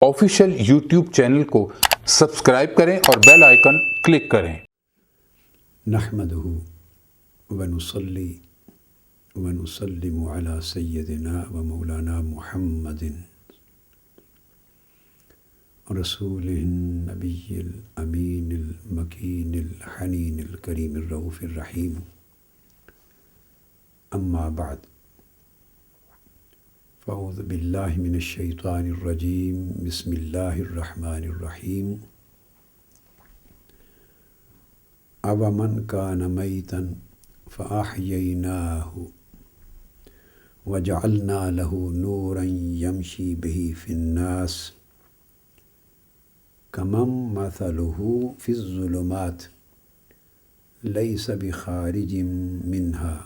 Official YouTube channel کو subscribe کریں اور بیل آئیکن کلک کریں۔ نحمدہ ونصلی ونسلم علی سیدنا و مولانا محمد رسول النبی الامین المکین الحنین الکریم الرؤوف الرحیم، اما بعد فاعوذ باللہ من الشیطان الرجیم، بسم اللہ الرحمن الرحیم۔ اومن کان میتا فاحییناہ وجعلنا لہ نورا یمشی بہ فی الناس کمن مثلہ فی الظلمات لیس بخارج منہا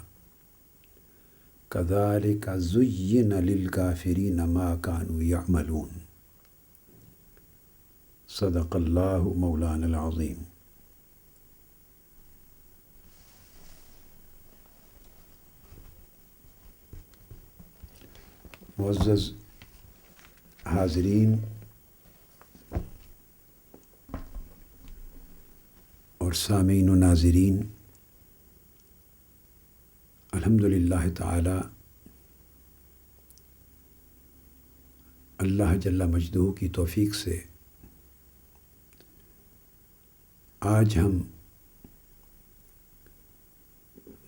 کذالک زین للکافرین ما کانوا یعملون۔ صدق اللہ مولانا العظیم۔ معزز حاضرین اور سامعین و ناظرین، الحمدللہ تعالی اللہ جل مجدہ کی توفیق سے آج ہم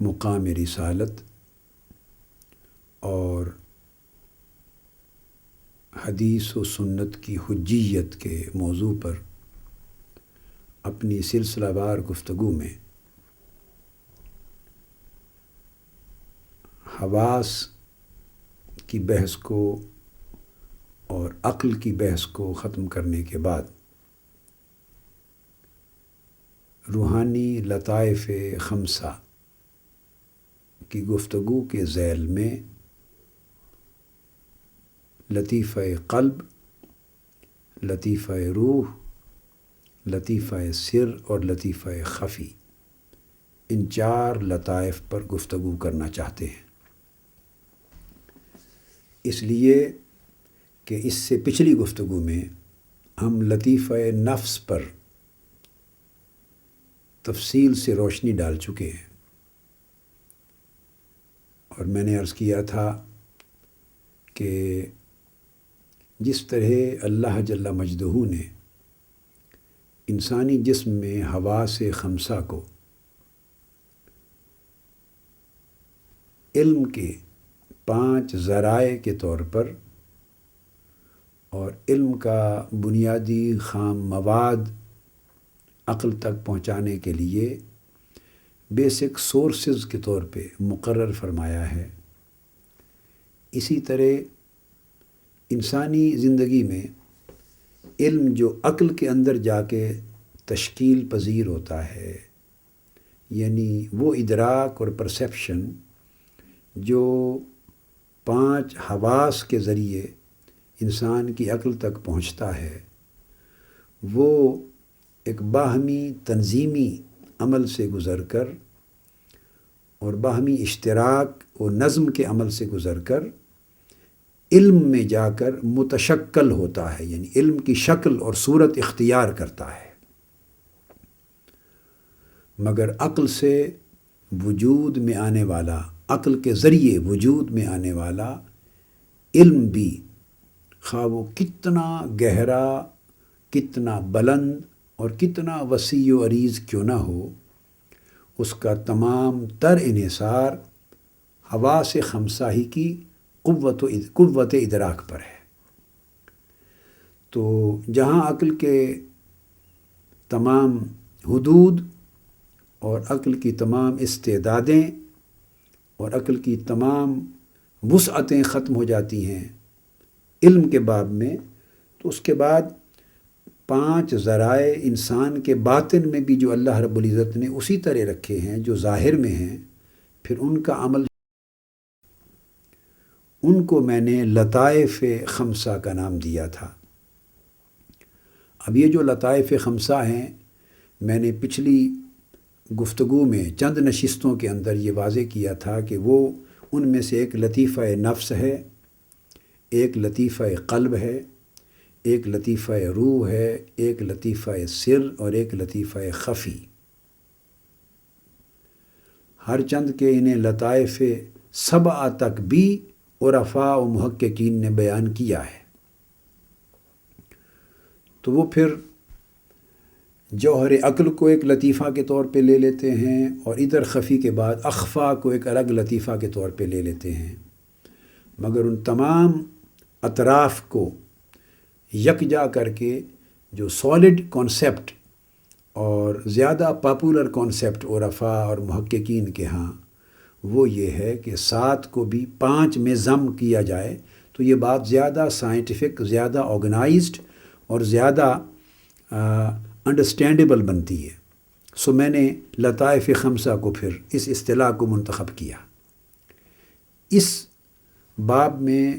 مقام رسالت اور حدیث و سنت کی حجیت کے موضوع پر اپنی سلسلہ وار گفتگو میں حواس کی بحث کو اور عقل کی بحث کو ختم کرنے کے بعد روحانی لطائف خمسہ کی گفتگو کے ذیل میں لطیفہ قلب، لطیفہ روح، لطیفہ سر اور لطیفہ خفی، ان چار لطائف پر گفتگو کرنا چاہتے ہیں، اس لیے کہ اس سے پچھلی گفتگو میں ہم لطیفہ نفس پر تفصیل سے روشنی ڈال چکے ہیں، اور میں نے عرض کیا تھا کہ جس طرح اللہ جل مجدہ نے انسانی جسم میں حواس خمسہ کو علم کے 5 ذرائع کے طور پر اور علم کا بنیادی خام مواد عقل تک پہنچانے کے لیے بیسک سورسز کے طور پہ مقرر فرمایا ہے، اسی طرح انسانی زندگی میں علم جو عقل کے اندر جا کے تشکیل پذیر ہوتا ہے، یعنی وہ ادراک اور پرسیپشن جو 5 حواس کے ذریعے انسان کی عقل تک پہنچتا ہے، وہ ایک باہمی تنظیمی عمل سے گزر کر اور باہمی اشتراک و نظم کے عمل سے گزر کر علم میں جا کر متشکل ہوتا ہے، یعنی علم کی شکل اور صورت اختیار کرتا ہے۔ مگر عقل سے وجود میں آنے والا، عقل کے ذریعے وجود میں آنے والا علم بھی خواہ وہ کتنا گہرا، کتنا بلند اور کتنا وسیع و عریض کیوں نہ ہو، اس کا تمام تر انحصار حواس خمسہ ہی کی قوت ادراک پر ہے۔ تو جہاں عقل کے تمام حدود اور عقل کی تمام استعدادیں اور عقل کی تمام وسعتیں ختم ہو جاتی ہیں علم کے باب میں، تو اس کے بعد 5 ذرائع انسان کے باطن میں بھی جو اللہ رب العزت نے اسی طرح رکھے ہیں جو ظاہر میں ہیں، پھر ان کا عمل، ان کو میں نے لطائف خمسہ کا نام دیا تھا۔ اب یہ جو لطائف خمسہ ہیں، میں نے پچھلی گفتگو میں چند نشستوں کے اندر یہ واضح کیا تھا کہ وہ ان میں سے ایک لطیفہ نفس ہے، ایک لطیفہ قلب ہے، ایک لطیفہ روح ہے، ایک لطیفہ سر اور ایک لطیفہ خفی۔ ہر چند کے انہیں لطائف سبع تک بھی عرفاء و محققین نے بیان کیا ہے۔ تو وہ پھر جوہر عقل کو ایک لطیفہ کے طور پہ لے لیتے ہیں، اور ادھر خفی کے بعد اخفا کو ایک الگ لطیفہ کے طور پہ لے لیتے ہیں، مگر ان تمام اطراف کو یکجا کر کے جو سالڈ کانسیپٹ اور زیادہ پاپولر کانسیپٹ عرفاء اور محققین کے ہاں وہ یہ ہے کہ 7 کو بھی 5 میں ضم کیا جائے تو یہ بات زیادہ سائنٹیفک، زیادہ آرگنائزڈ اور زیادہ انڈرسٹینڈیبل بنتی ہے۔ سو میں نے لطائف خمسہ کو پھر اس اصطلاح کو منتخب کیا۔ اس باب میں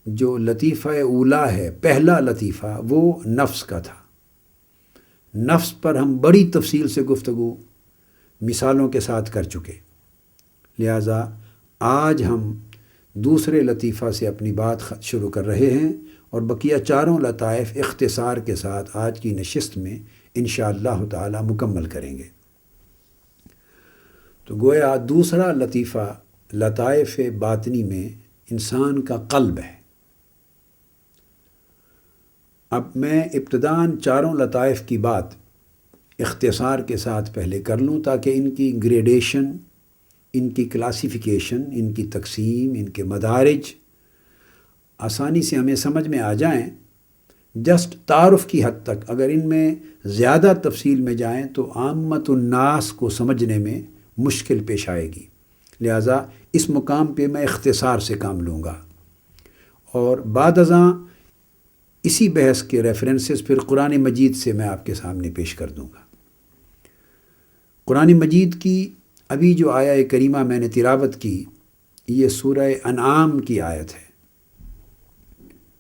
جو لطیفہ اولا ہے، پہلا لطیفہ، وہ نفس کا تھا۔ نفس پر ہم بڑی تفصیل سے گفتگو مثالوں کے ساتھ کر چکے، لہٰذا آج ہم دوسرے لطیفہ سے اپنی بات شروع کر رہے ہیں، اور بقیہ چاروں لطائف اختصار کے ساتھ آج کی نشست میں انشاءاللہ تعالی مکمل کریں گے۔ تو گویا دوسرا لطیفہ لطائف باطنی میں انسان کا قلب ہے۔ اب میں ابتداً چاروں لطائف کی بات اختصار کے ساتھ پہلے کر لوں تاکہ ان کی گریڈیشن، ان کی کلاسیفیکیشن، ان کی تقسیم، ان کے مدارج آسانی سے ہمیں سمجھ میں آ جائیں۔ جسٹ تعارف کی حد تک اگر ان میں زیادہ تفصیل میں جائیں تو عامت الناس کو سمجھنے میں مشکل پیش آئے گی، لہٰذا اس مقام پہ میں اختصار سے کام لوں گا، اور بعد ازاں اسی بحث کے ریفرنسز پھر قرآن مجید سے میں آپ کے سامنے پیش کر دوں گا۔ قرآن مجید کی ابھی جو آیہ کریمہ میں نے تلاوت کی، یہ سورہ انعام کی آیت ہے۔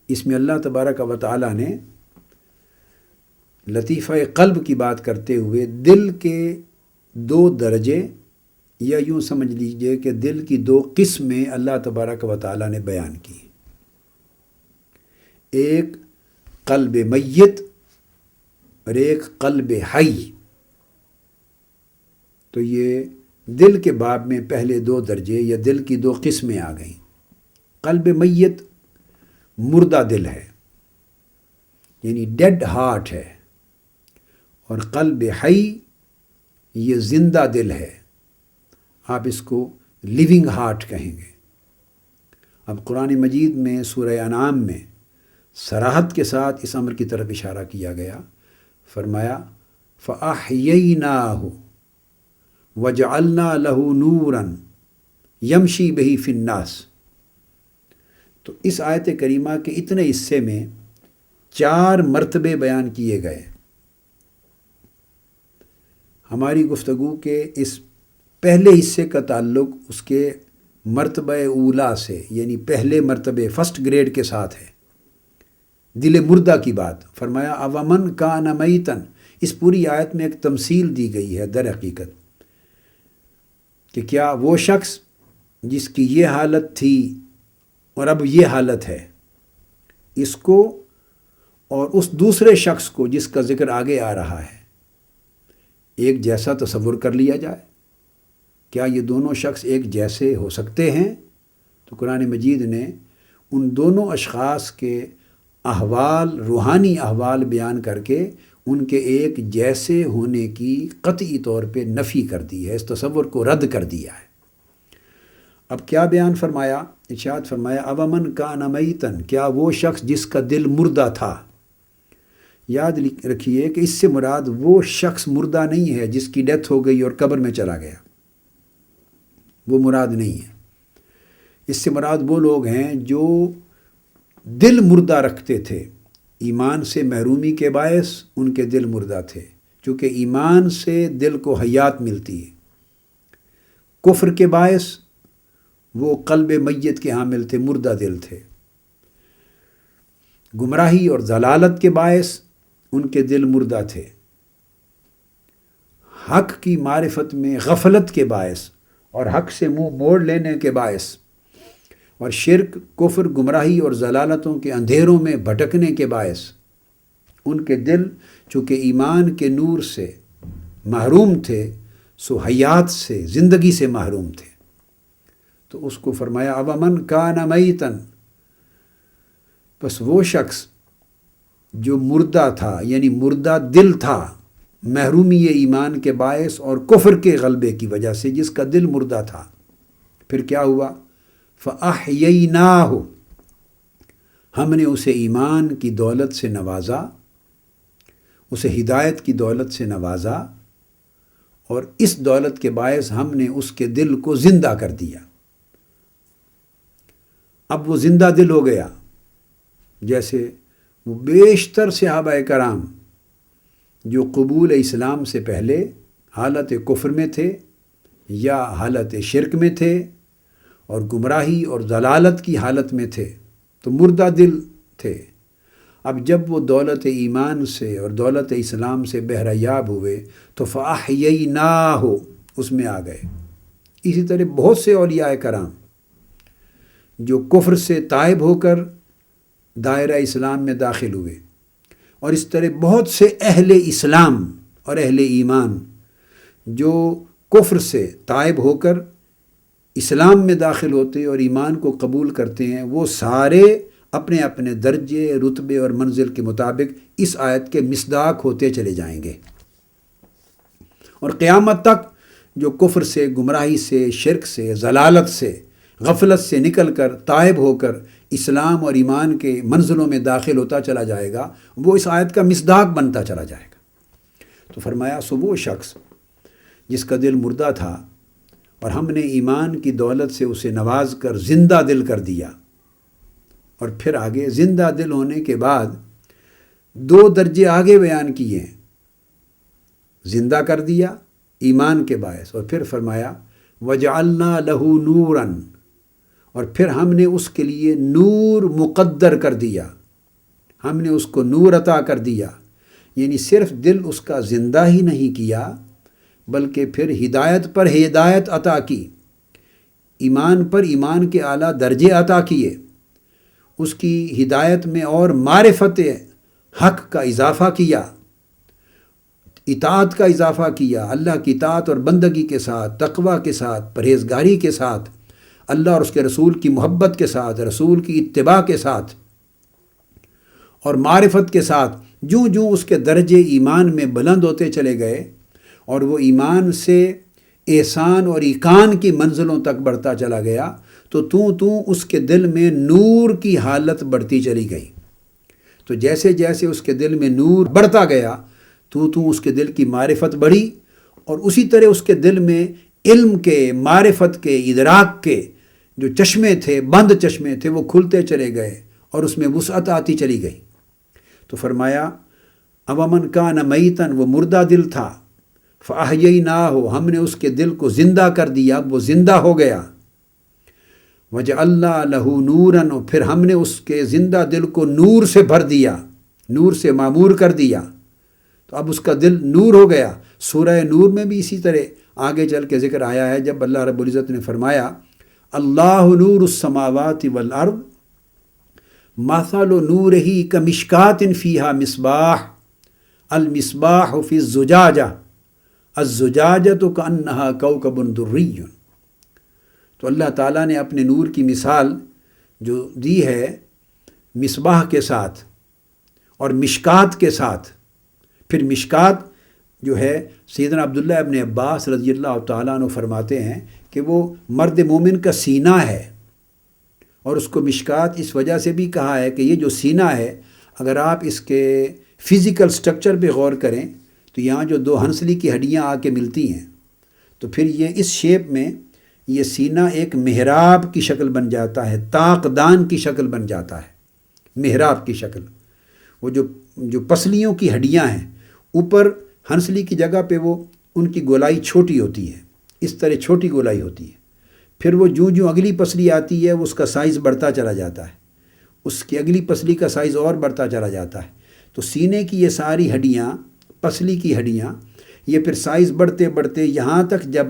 اس میں اللہ تبارک و تعالیٰ نے لطیفہ قلب کی بات کرتے ہوئے دل کے 2 درجے، یا یوں سمجھ لیجئے کہ دل کی 2 قسمیں اللہ تبارک و تعالیٰ نے بیان کی۔ ایک قلب میت اور ایک قلب حی۔ تو یہ دل کے باب میں پہلے 2 درجے یا دل کی 2 قسمیں آ گئیں۔ قلب میت مردہ دل ہے، یعنی ڈیڈ ہارٹ ہے، اور قلب حی یہ زندہ دل ہے، آپ اس کو لیونگ ہارٹ کہیں گے۔ اب قرآن مجید میں سورہ انعام میں صراحت کے ساتھ اس امر کی طرف اشارہ کیا گیا، فرمایا فَأَحْيَيْنَاهُ وَجَعَلْنَا لَهُ نُورًا يَمْشِي بِهِ فِي النَّاسِ۔ تو اس آیت کریمہ کے اتنے حصے میں 4 مرتبے بیان کیے گئے۔ ہماری گفتگو کے اس پہلے حصے کا تعلق اس کے مرتبہ اولا سے، یعنی پہلے مرتبے فرسٹ گریڈ کے ساتھ ہے، دل مردہ کی بات۔ فرمایا اومن کان میتن، اس پوری آیت میں ایک تمثیل دی گئی ہے در حقیقت کہ کیا وہ شخص جس کی یہ حالت تھی اور اب یہ حالت ہے، اس کو اور اس دوسرے شخص کو جس کا ذکر آگے آ رہا ہے ایک جیسا تصور کر لیا جائے؟ کیا یہ دونوں شخص ایک جیسے ہو سکتے ہیں؟ تو قرآن مجید نے ان دونوں اشخاص کے احوال، روحانی احوال بیان کر کے ان کے ایک جیسے ہونے کی قطعی طور پہ نفی کر دی ہے، اس تصور کو رد کر دیا ہے۔ اب کیا بیان فرمایا؟ ارشاد فرمایا اومن کان میتن، کیا وہ شخص جس کا دل مردہ تھا۔ یاد رکھیے کہ اس سے مراد وہ شخص مردہ نہیں ہے جس کی ڈیتھ ہو گئی اور قبر میں چلا گیا، وہ مراد نہیں ہے۔ اس سے مراد وہ لوگ ہیں جو دل مردہ رکھتے تھے، ایمان سے محرومی کے باعث ان کے دل مردہ تھے، چونکہ ایمان سے دل کو حیات ملتی ہے۔ کفر کے باعث وہ قلب میت کے حامل تھے، مردہ دل تھے۔ گمراہی اور ضلالت کے باعث ان کے دل مردہ تھے۔ حق کی معرفت میں غفلت کے باعث اور حق سے منہ موڑ لینے کے باعث اور شرک، کفر، گمراہی اور ضلالتوں کے اندھیروں میں بھٹکنے کے باعث ان کے دل چونکہ ایمان کے نور سے محروم تھے، سو حیات سے، زندگی سے محروم تھے۔ تو اس کو فرمایا اومن کان میتن، بس وہ شخص جو مردہ تھا، یعنی مردہ دل تھا، محرومی ایمان کے باعث اور کفر کے غلبے کی وجہ سے، جس کا دل مردہ تھا، پھر کیا ہوا؟ فَأَحْيَيْنَاهُ، ہم نے اسے ایمان کی دولت سے نوازا، اسے ہدایت کی دولت سے نوازا، اور اس دولت کے باعث ہم نے اس کے دل کو زندہ کر دیا۔ اب وہ زندہ دل ہو گیا، جیسے وہ بیشتر صحابہ کرام جو قبول اسلام سے پہلے حالت کفر میں تھے یا حالت شرک میں تھے اور گمراہی اور ضلالت کی حالت میں تھے، تو مردہ دل تھے۔ اب جب وہ دولت ایمان سے اور دولت اسلام سے بہرہ یاب ہوئے تو فَأَحْيَيْنَاهُ اس میں آ گئے۔ اسی طرح بہت سے اولیاء کرام جو کفر سے تائب ہو کر دائرہ اسلام میں داخل ہوئے، اور اس طرح بہت سے اہل اسلام اور اہل ایمان جو کفر سے تائب ہو کر اسلام میں داخل ہوتے اور ایمان کو قبول کرتے ہیں، وہ سارے اپنے اپنے درجے، رتبے اور منزل کے مطابق اس آیت کے مصداق ہوتے چلے جائیں گے، اور قیامت تک جو کفر سے، گمراہی سے، شرک سے، ضلالت سے، غفلت سے نکل کر تائب ہو کر اسلام اور ایمان کے منزلوں میں داخل ہوتا چلا جائے گا، وہ اس آیت کا مصداق بنتا چلا جائے گا۔ تو فرمایا سو وہ شخص جس کا دل مردہ تھا اور ہم نے ایمان کی دولت سے اسے نواز کر زندہ دل کر دیا، اور پھر آگے زندہ دل ہونے کے بعد 2 درجے آگے بیان کیے ہیں، زندہ کر دیا ایمان کے باعث، اور پھر فرمایا وَجَعَلْنَا لَهُ نُورًا، اور پھر ہم نے اس کے لیے نور مقدر کر دیا، ہم نے اس کو نور عطا کر دیا، یعنی صرف دل اس کا زندہ ہی نہیں کیا بلکہ پھر ہدایت پر ہدایت عطا کی، ایمان پر ایمان کے اعلیٰ درجے عطا کیے، اس کی ہدایت میں اور معرفت حق کا اضافہ کیا، اطاعت کا اضافہ کیا، اللہ کی اطاعت اور بندگی کے ساتھ، تقوی کے ساتھ، پرہیزگاری کے ساتھ، اللہ اور اس کے رسول کی محبت کے ساتھ، رسول کی اتباع کے ساتھ اور معرفت کے ساتھ، جوں جوں اس کے درجے ایمان میں بلند ہوتے چلے گئے اور وہ ایمان سے احسان اور ایقان کی منزلوں تک بڑھتا چلا گیا، تو اس کے دل میں نور کی حالت بڑھتی چلی گئی۔ تو جیسے جیسے اس کے دل میں نور بڑھتا گیا تو اس کے دل کی معرفت بڑھی، اور اسی طرح اس کے دل میں علم کے، معرفت کے، ادراک کے جو چشمے تھے، بند چشمے تھے، وہ کھلتے چلے گئے اور اس میں وسعت آتی چلی گئی۔ تو فرمایا اومن کان میتن، وہ مردہ دل تھا، فَأَحْيَيْنَاهُ ہم نے اس کے دل کو زندہ کر دیا، وہ زندہ ہو گیا، وَجَعَلْنَا لَهُ نُورًا، اور پھر ہم نے اس کے زندہ دل کو نور سے بھر دیا، نور سے معمور کر دیا، تو اب اس کا دل نور ہو گیا۔ سورہ نور میں بھی اسی طرح آگے چل کے ذکر آیا ہے، جب اللہ رب العزت نے فرمایا اللہ نور السماوات والارض مثل نورہ کمشکات فیہا مصباح المصباح فی الزجاجہ الزجاجۃ کأنہا کوکب دری۔ تو اللہ تعالیٰ نے اپنے نور کی مثال جو دی ہے مصباح کے ساتھ اور مشکات کے ساتھ، پھر مشکات جو ہے سیدنا عبداللہ ابن عباس رضی اللہ تعالیٰ عنہ فرماتے ہیں کہ وہ مرد مومن کا سینہ ہے، اور اس کو مشکات اس وجہ سے بھی کہا ہے کہ یہ جو سینہ ہے، اگر آپ اس کے فزیکل سٹرکچر پہ غور کریں تو یہاں جو 2 ہنسلی کی ہڈیاں آ کے ملتی ہیں، تو پھر یہ اس شیپ میں یہ سینہ ایک محراب کی شکل بن جاتا ہے، طاق دان کی شکل بن جاتا ہے، محراب کی شکل۔ وہ جو پسلیوں کی ہڈیاں ہیں، اوپر ہنسلی کی جگہ پہ وہ ان کی گولائی چھوٹی ہوتی ہے، اس طرح چھوٹی گولائی ہوتی ہے، پھر وہ جوں اگلی پسلی آتی ہے وہ اس کا سائز بڑھتا چلا جاتا ہے، اس کی اگلی پسلی کا سائز اور بڑھتا چلا جاتا ہے۔ تو سینے کی یہ ساری ہڈیاں، پسلی کی ہڈیاں، یہ پھر سائز بڑھتے بڑھتے یہاں تک جب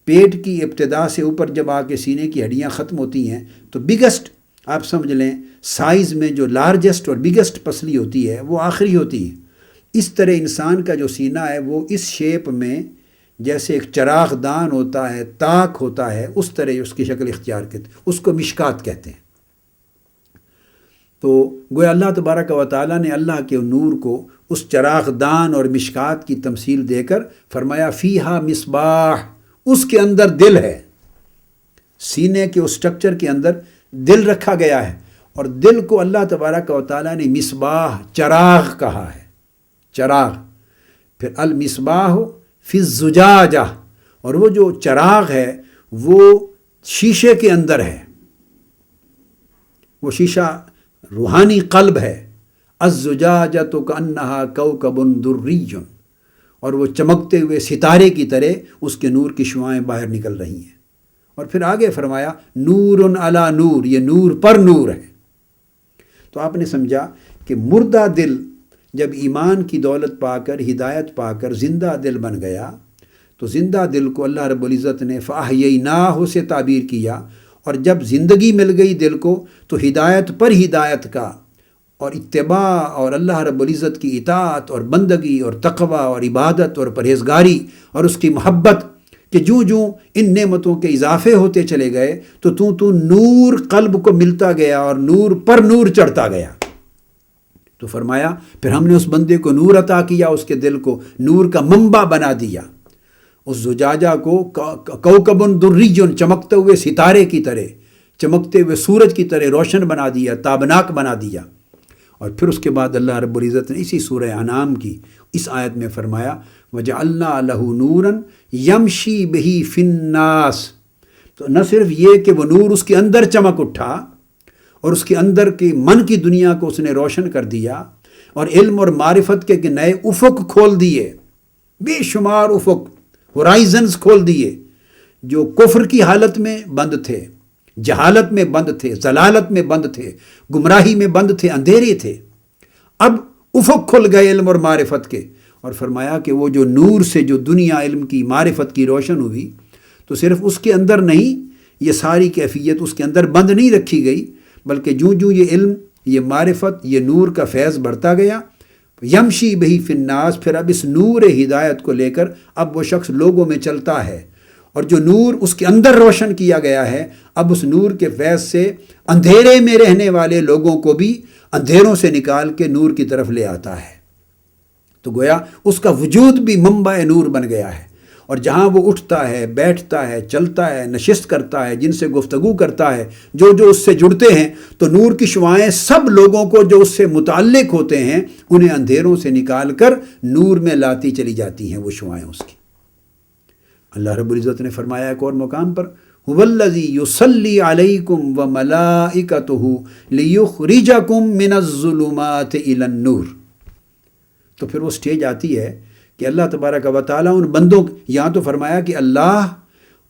پیٹ کی ابتدا سے اوپر جب آ کے سینے کی ہڈیاں ختم ہوتی ہیں تو بگسٹ آپ سمجھ لیں سائز میں جو لارجسٹ اور بگیسٹ پسلی ہوتی ہے وہ آخری ہوتی ہے، اس طرح انسان کا جو سینہ ہے وہ اس شیپ میں جیسے ایک چراغ دان ہوتا ہے، طاق ہوتا ہے، اس طرح اس کی شکل اختیار کرتے، اس کو مشکات کہتے ہیں۔ تو گویا اللہ تبارک و تعالیٰ نے اللہ کے نور کو اس چراغ دان اور مشکات کی تمثیل دے کر فرمایا فیہا مصباح، اس کے اندر دل ہے، سینے کے اس سٹرکچر کے اندر دل رکھا گیا ہے، اور دل کو اللہ تبارک و تعالیٰ نے مصباح چراغ کہا ہے، چراغ۔ پھر المصباح فی الزجاجہ، اور وہ جو چراغ ہے وہ شیشے کے اندر ہے، وہ شیشہ روحانی قلب ہے، الزجاجۃ کأنہا کوکب دری، اور وہ چمکتے ہوئے ستارے کی طرح اس کے نور کی شعاعیں باہر نکل رہی ہیں۔ اور پھر آگے فرمایا نور علی نور، یہ نور پر نور ہے۔ تو آپ نے سمجھا کہ مردہ دل جب ایمان کی دولت پا کر، ہدایت پا کر زندہ دل بن گیا، تو زندہ دل کو اللہ رب العزت نے فَأَحْيَيْنَاهُ سے تعبیر کیا، اور جب زندگی مل گئی دل کو تو ہدایت پر ہدایت کا اور اتباع اور اللہ رب العزت کی اطاعت اور بندگی اور تقوی اور عبادت اور پرہیزگاری اور اس کی محبت کہ جوں جوں ان نعمتوں کے اضافے ہوتے چلے گئے تو نور قلب کو ملتا گیا اور نور پر نور چڑھتا گیا۔ تو فرمایا پھر ہم نے اس بندے کو نور عطا کیا، اس کے دل کو نور کا منبع بنا دیا، اس زجاجہ کو کوکب دری، چمکتے ہوئے ستارے کی طرح، چمکتے ہوئے سورج کی طرح روشن بنا دیا، تابناک بنا دیا۔ اور پھر اس کے بعد اللہ رب العزت نے اسی سورہ انعام کی اس آیت میں فرمایا وَجَعَلْنَا لَهُ نُورًا يَمْشِي بِهِ فِي النَّاسِ، تو نہ صرف یہ کہ وہ نور اس کے اندر چمک اٹھا اور اس کے اندر کی من کی دنیا کو اس نے روشن کر دیا، اور علم اور معرفت کے نئے افق کھول دیے، بے شمار افق، ہورائزنز کھول دیے، جو کفر کی حالت میں بند تھے، جہالت میں بند تھے، ضلالت میں بند تھے، گمراہی میں بند تھے، اندھیرے تھے، اب افق کھل گئے علم اور معرفت کے۔ اور فرمایا کہ وہ جو نور سے جو دنیا علم کی معرفت کی روشن ہوئی، تو صرف اس کے اندر نہیں، یہ ساری کیفیت اس کے اندر بند نہیں رکھی گئی، بلکہ جوں جوں یہ علم، یہ معرفت، یہ نور کا فیض بڑھتا گیا، یمشی بہی فی الناس، پھر اب اس نور ہدایت کو لے کر اب وہ شخص لوگوں میں چلتا ہے، اور جو نور اس کے اندر روشن کیا گیا ہے اب اس نور کے فیض سے اندھیرے میں رہنے والے لوگوں کو بھی اندھیروں سے نکال کے نور کی طرف لے آتا ہے۔ تو گویا اس کا وجود بھی منبع نور بن گیا ہے، اور جہاں وہ اٹھتا ہے، بیٹھتا ہے، چلتا ہے، نشست کرتا ہے، جن سے گفتگو کرتا ہے، جو اس سے جڑتے ہیں، تو نور کی شعاعیں سب لوگوں کو جو اس سے متعلق ہوتے ہیں انہیں اندھیروں سے نکال کر نور میں لاتی چلی جاتی ہیں وہ شعاعیں اس کی۔ اللہ رب العزت نے فرمایا ایک اور مقام پر هُوَ الَّذِي يُصَلِّي عَلَيْكُمْ وَمَلَائِكَتُهُ لِيُخْرِجَكُمْ مِنَ الظُّلُمَاتِ إِلَى النُّورِ۔ تو پھر وہ سٹیج آتی ہے کہ اللہ تبارک و تعالیٰ ان بندوں، یہاں تو فرمایا کہ اللہ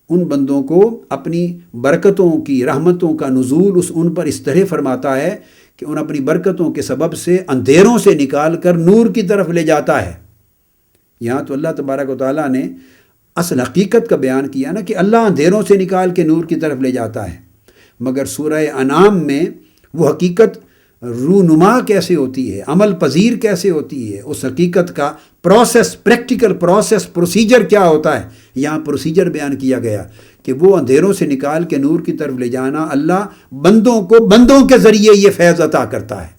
ان بندوں کو اپنی برکتوں کی، رحمتوں کا نزول ان پر اس طرح فرماتا ہے کہ ان اپنی برکتوں کے سبب سے اندھیروں سے نکال کر نور کی طرف لے جاتا ہے۔ یہاں تو اللہ تبارک و تعالیٰ نے اصل حقیقت کا بیان کیا نا کہ اللہ اندھیروں سے نکال کے نور کی طرف لے جاتا ہے، مگر سورہ انعام میں وہ حقیقت رونما کیسے ہوتی ہے، عمل پذیر کیسے ہوتی ہے، اس حقیقت کا پروسیس، پریکٹیکل پروسیس، پروسیجر کیا ہوتا ہے، یہاں پروسیجر بیان کیا گیا کہ وہ اندھیروں سے نکال کے نور کی طرف لے جانا اللہ بندوں کو بندوں کے ذریعے یہ فیض عطا کرتا ہے،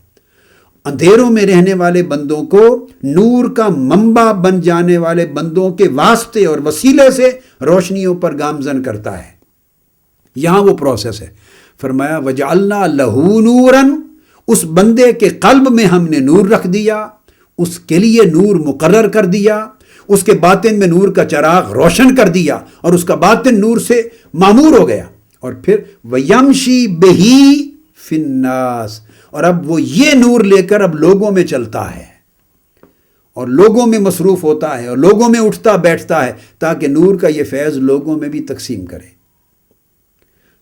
اندھیروں میں رہنے والے بندوں کو نور کا منبع بن جانے والے بندوں کے واسطے اور وسیلے سے روشنیوں پر گامزن کرتا ہے۔ یہاں وہ پروسیس ہے۔ فرمایا وَجَعَلْنَا لَهُ نُورًا، اس بندے کے قلب میں ہم نے نور رکھ دیا، اس کے لیے نور مقرر کر دیا، اس کے باطن میں نور کا چراغ روشن کر دیا، اور اس کا باطن نور سے معمور ہو گیا۔ اور پھر وَيَمْشِي بِهِ فِي النَّاسِ، اور اب وہ یہ نور لے کر اب لوگوں میں چلتا ہے اور لوگوں میں مصروف ہوتا ہے اور لوگوں میں اٹھتا بیٹھتا ہے تاکہ نور کا یہ فیض لوگوں میں بھی تقسیم کرے۔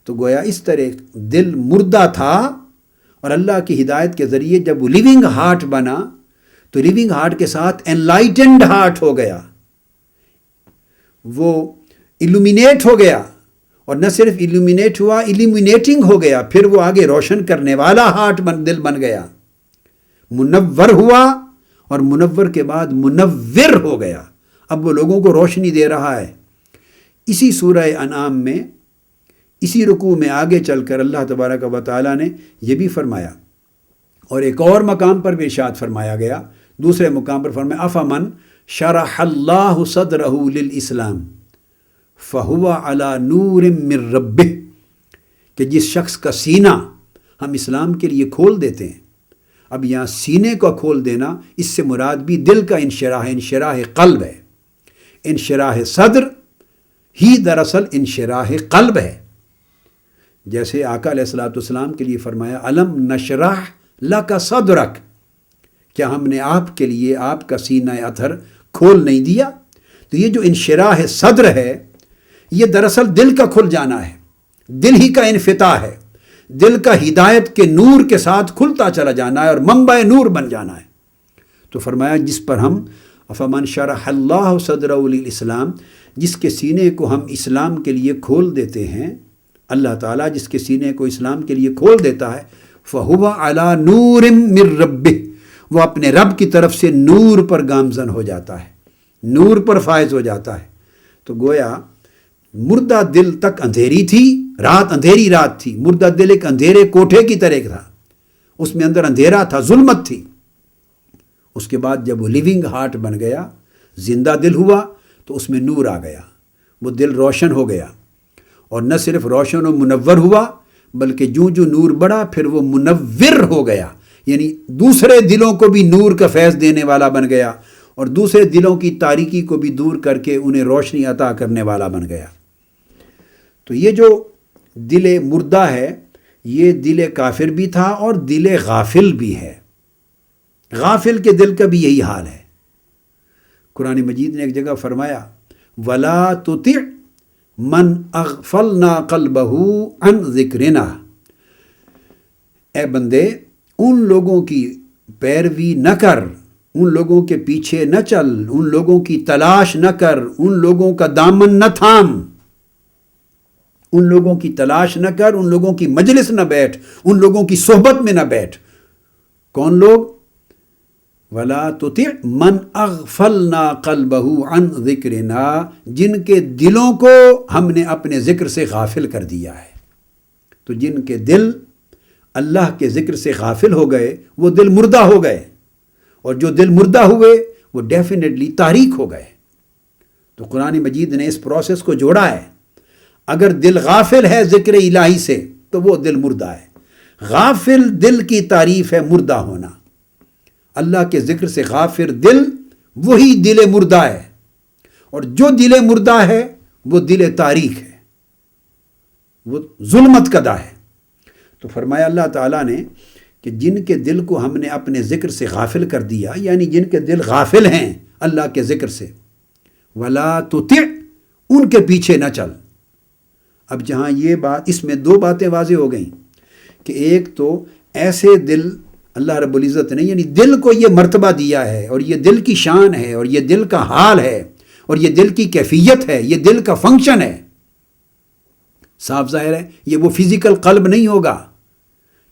تو گویا اس طرح دل مردہ تھا، اور اللہ کی ہدایت کے ذریعے جب وہ لیونگ ہارٹ بنا تو لیونگ ہارٹ کے ساتھ انلائٹنڈ ہارٹ ہو گیا، وہ ایلومینیٹ ہو گیا، اور نہ صرف ایلومینیٹ ہوا، ایلیمینیٹنگ ہو گیا، پھر وہ آگے روشن کرنے والا دل بن گیا، منور ہوا، اور منور کے بعد منور ہو گیا، اب وہ لوگوں کو روشنی دے رہا ہے۔ اسی سورہ انعام میں اسی رکوع میں آگے چل کر اللہ تبارک و تعالیٰ نے یہ بھی فرمایا، اور ایک اور مقام پر بھی ارشاد فرمایا گیا، دوسرے مقام پر فرمایا افمن شرح اللہ صدرہ للاسلام فہو علی نور من ربہ، کہ جس شخص کا سینہ ہم اسلام کے لیے کھول دیتے ہیں۔ اب یہاں سینے کو کھول دینا، اس سے مراد بھی دل کا انشراح قلب ہے۔ انشراح صدر ہی دراصل انشراح قلب ہے، جیسے آقا علیہ الصلوۃ والسلام کے لیے فرمایا الم نشرح لک صدرک، کیا ہم نے آپ کے لیے آپ کا سینہ اطہر کھول نہیں دیا؟ تو یہ جو انشراح صدر ہے یہ دراصل دل کا کھل جانا ہے، دل ہی کا انفتاح ہے، دل کا ہدایت کے نور کے ساتھ کھلتا چلا جانا ہے اور منبع نور بن جانا ہے۔ تو فرمایا جس پر ہم افمن شرح اللہ صدرہ للاسلام، جس کے سینے کو ہم اسلام کے لیے کھول دیتے ہیں، اللہ تعالیٰ جس کے سینے کو اسلام کے لیے کھول دیتا ہے، فہو علی نور من ربہ، وہ اپنے رب کی طرف سے نور پر گامزن ہو جاتا ہے، نور پر فائز ہو جاتا ہے۔ تو گویا مردہ دل تک اندھیری تھی، رات اندھیری رات تھی، مردہ دل ایک اندھیرے کوٹھے کی طرح تھا، اس میں اندر اندھیرا تھا، ظلمت تھی۔ اس کے بعد جب وہ لیونگ ہارٹ بن گیا، زندہ دل ہوا، تو اس میں نور آ گیا، وہ دل روشن ہو گیا، اور نہ صرف روشن و منور ہوا بلکہ جو نور بڑھا پھر وہ منور ہو گیا، یعنی دوسرے دلوں کو بھی نور کا فیض دینے والا بن گیا، اور دوسرے دلوں کی تاریکی کو بھی دور کر کے انہیں روشنی عطا کرنے والا بن گیا۔ تو یہ جو دل مردہ ہے یہ دل کافر بھی تھا اور دل غافل بھی ہے۔ غافل کے دل کا بھی یہی حال ہے۔ قرآن مجید نے ایک جگہ فرمایا وَلَا تُطِعْ مَنْ أَغْفَلْنَا قَلْبَهُ عَنْ ذِكْرِنَا، اے بندے ان لوگوں کی پیروی نہ کر، ان لوگوں کے پیچھے نہ چل، ان لوگوں کی تلاش نہ کر، ان لوگوں کا دامن نہ تھام، ان لوگوں کی تلاش نہ کر، ان لوگوں کی مجلس نہ بیٹھ، ان لوگوں کی صحبت میں نہ بیٹھ۔ کون لوگ؟ وَلَا تُطِعْ مَنْ أَغْفَلْنَا قَلْبَهُ عَنْ ذِكْرِنَا، جن کے دلوں کو ہم نے اپنے ذکر سے غافل کر دیا ہے۔ تو جن کے دل اللہ کے ذکر سے غافل ہو گئے وہ دل مردہ ہو گئے، اور جو دل مردہ ہوئے وہ ڈیفینیٹلی تاریک ہو گئے۔ تو قرآن مجید نے اس پروسیس کو جوڑا ہے۔ اگر دل غافل ہے ذکر الہی سے تو وہ دل مردہ ہے۔ غافل دل کی تعریف ہے مردہ ہونا۔ اللہ کے ذکر سے غافل دل وہی دل مردہ ہے، اور جو دل مردہ ہے وہ دل تاریک ہے، وہ ظلمت کدا ہے۔ تو فرمایا اللہ تعالیٰ نے کہ جن کے دل کو ہم نے اپنے ذکر سے غافل کر دیا، یعنی جن کے دل غافل ہیں اللہ کے ذکر سے، وَلَا تُطِعْ، ان کے پیچھے نہ چل۔ اب جہاں یہ بات، اس میں دو باتیں واضح ہو گئیں کہ ایک تو ایسے دل اللہ رب العزت نے یعنی دل کو یہ مرتبہ دیا ہے، اور یہ دل کی شان ہے، اور یہ دل کا حال ہے، اور یہ دل کی کیفیت ہے، یہ دل کا فنکشن ہے۔ صاف ظاہر ہے یہ وہ فزیکل قلب نہیں ہوگا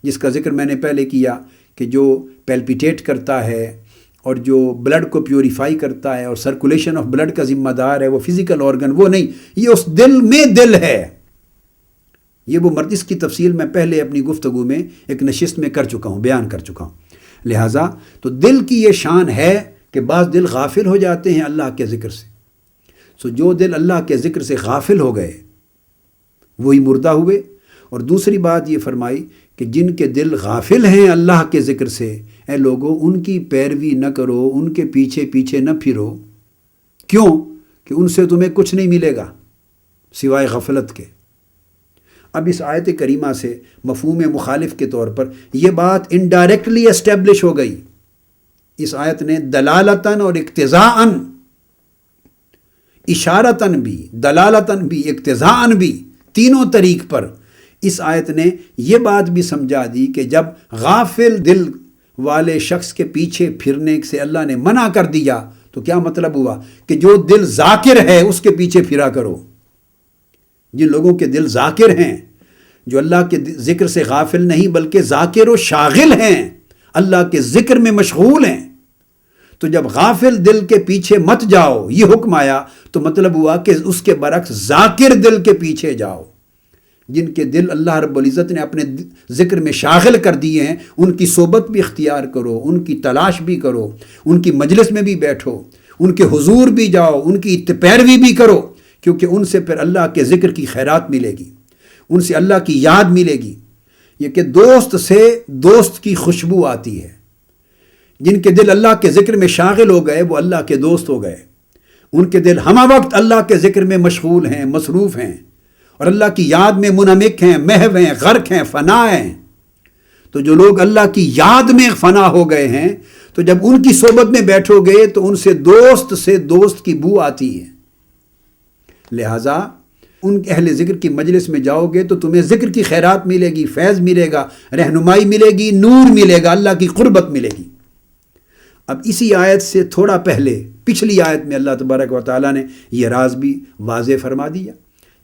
جس کا ذکر میں نے پہلے کیا کہ جو پیلپیٹیٹ کرتا ہے اور جو بلڈ کو پیوریفائی کرتا ہے اور سرکولیشن آف بلڈ کا ذمہ دار ہے، وہ فزیکل آرگن وہ نہیں، یہ اس دل میں دل ہے۔ یہ وہ مرد، اس کی تفصیل میں پہلے اپنی گفتگو میں ایک نشست میں کر چکا ہوں، بیان کر چکا ہوں۔ لہٰذا تو دل کی یہ شان ہے کہ بعض دل غافل ہو جاتے ہیں اللہ کے ذکر سے۔ سو جو دل اللہ کے ذکر سے غافل ہو گئے وہی مردہ ہوئے۔ اور دوسری بات یہ فرمائی کہ جن کے دل غافل ہیں اللہ کے ذکر سے، اے لوگوں ان کی پیروی نہ کرو، ان کے پیچھے پیچھے نہ پھرو۔ کیوں؟ کہ ان سے تمہیں کچھ نہیں ملے گا سوائے غفلت کے۔ اب اس آیت کریمہ سے مفہوم مخالف کے طور پر یہ بات انڈائریکٹلی اسٹیبلش ہو گئی۔ اس آیت نے دلالتاً اور اقتضاءً، اشارتاً بھی، دلالتاً بھی، اقتضاءً بھی، تینوں طریق پر اس آیت نے یہ بات بھی سمجھا دی کہ جب غافل دل والے شخص کے پیچھے پھرنے سے اللہ نے منع کر دیا تو کیا مطلب ہوا کہ جو دل ذاکر ہے اس کے پیچھے پھرا کرو، جن لوگوں کے دل ذاکر ہیں، جو اللہ کے ذکر سے غافل نہیں بلکہ ذاکر و شاغل ہیں، اللہ کے ذکر میں مشغول ہیں، تو جب غافل دل کے پیچھے مت جاؤ، یہ حکم آیا تو مطلب ہوا کہ اس کے برعکس ذاکر دل کے پیچھے جاؤ۔ جن کے دل اللہ رب العزت نے اپنے ذکر میں شاغل کر دیے ہیں، ان کی صحبت بھی اختیار کرو، ان کی تلاش بھی کرو، ان کی مجلس میں بھی بیٹھو، ان کے حضور بھی جاؤ، ان کی پیروی بھی کرو، کیونکہ ان سے پھر اللہ کے ذکر کی خیرات ملے گی، ان سے اللہ کی یاد ملے گی۔ یہ کہ دوست سے دوست کی خوشبو آتی ہے۔ جن کے دل اللہ کے ذکر میں شاغل ہو گئے وہ اللہ کے دوست ہو گئے، ان کے دل ہمہ وقت اللہ کے ذکر میں مشغول ہیں، مصروف ہیں، اور اللہ کی یاد میں منہمک ہیں، محو ہیں، غرق ہیں، فنا ہیں۔ تو جو لوگ اللہ کی یاد میں فنا ہو گئے ہیں، تو جب ان کی صحبت میں بیٹھو گے تو ان سے دوست کی بو آتی ہے۔ لہٰذا ان اہل ذکر کی مجلس میں جاؤ گے تو تمہیں ذکر کی خیرات ملے گی، فیض ملے گا، رہنمائی ملے گی، نور ملے گا، اللہ کی قربت ملے گی۔ اب اسی آیت سے تھوڑا پہلے پچھلی آیت میں اللہ تبارک و تعالیٰ نے یہ راز بھی واضح فرما دیا،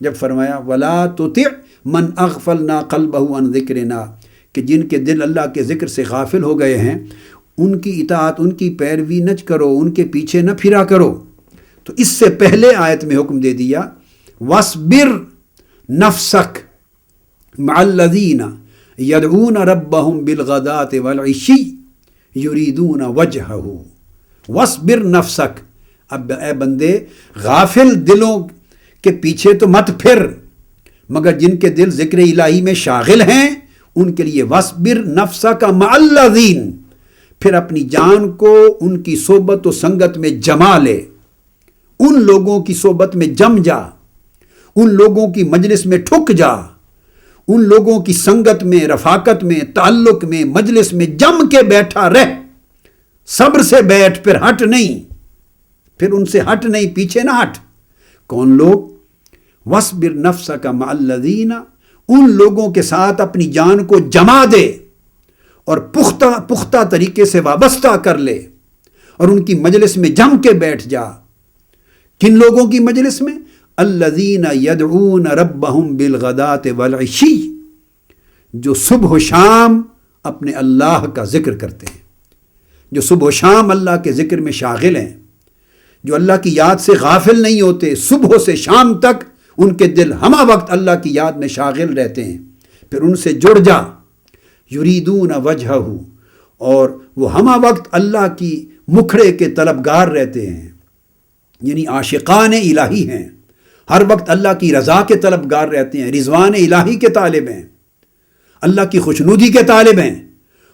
جب فرمایا وَلَا تُطِعْ مَنْ أَغْفَلْنَا قَلْبَهُ عَنْ ذِكْرِنَا، کہ جن کے دل اللہ کے ذکر سے غافل ہو گئے ہیں ان کی اطاعت، ان کی پیروی نہ کرو، ان کے پیچھے نہ پھرا کرو۔ تو اس سے پہلے آیت میں حکم دے دیا وَاصْبِرْ نَفْسَكَ مَعَ الَّذِينَ يَدْعُونَ رَبَّهُمْ بِالْغَدَاةِ وَالْعِشِيِّ يُرِيدُونَ وَجْهَهُ وَاصْبِرْ نَفْسَكَ۔ اب اے بندے غافل دلوں کے پیچھے تو مت پھر، مگر جن کے دل ذکر الہی میں شاغل ہیں ان کے لیے وَاصْبِرْ نَفْسَكَ مَعَ الَّذِينَ، پھر اپنی جان کو ان کی صحبت و سنگت میں جما لے، ان لوگوں کی صحبت میں جم جا، ان لوگوں کی مجلس میں ٹھک جا، ان لوگوں کی سنگت میں، رفاقت میں، تعلق میں، مجلس میں جم کے بیٹھا رہ، صبر سے بیٹھ، پھر ہٹ نہیں، پھر ان سے ہٹ نہیں، پیچھے نہ ہٹ۔ کون لوگ؟ وَاصْبِرْ نَفْسَكَ مَعَ الَّذِينَ، ان لوگوں کے ساتھ اپنی جان کو جما دے اور پختہ طریقے سے وابستہ کر لے اور ان کی مجلس میں جم کے بیٹھ جا۔ کن لوگوں کی مجلس میں؟ الذین یدعون ربہم بالغداۃ والعشی، جو صبح و شام اپنے اللہ کا ذکر کرتے ہیں، جو صبح و شام اللہ کے ذکر میں شاغل ہیں، جو اللہ کی یاد سے غافل نہیں ہوتے، صبح سے شام تک ان کے دل ہمہ وقت اللہ کی یاد میں شاغل رہتے ہیں، پھر ان سے جڑ جا۔ یریدون وجہہ، اور وہ ہمہ وقت اللہ کی مکھڑے کے طلبگار رہتے ہیں، یعنی عاشقان الہی ہیں، ہر وقت اللہ کی رضا کے طلبگار رہتے ہیں، رضوان الہی کے طالب ہیں، اللہ کی خوشنودی کے طالب ہیں،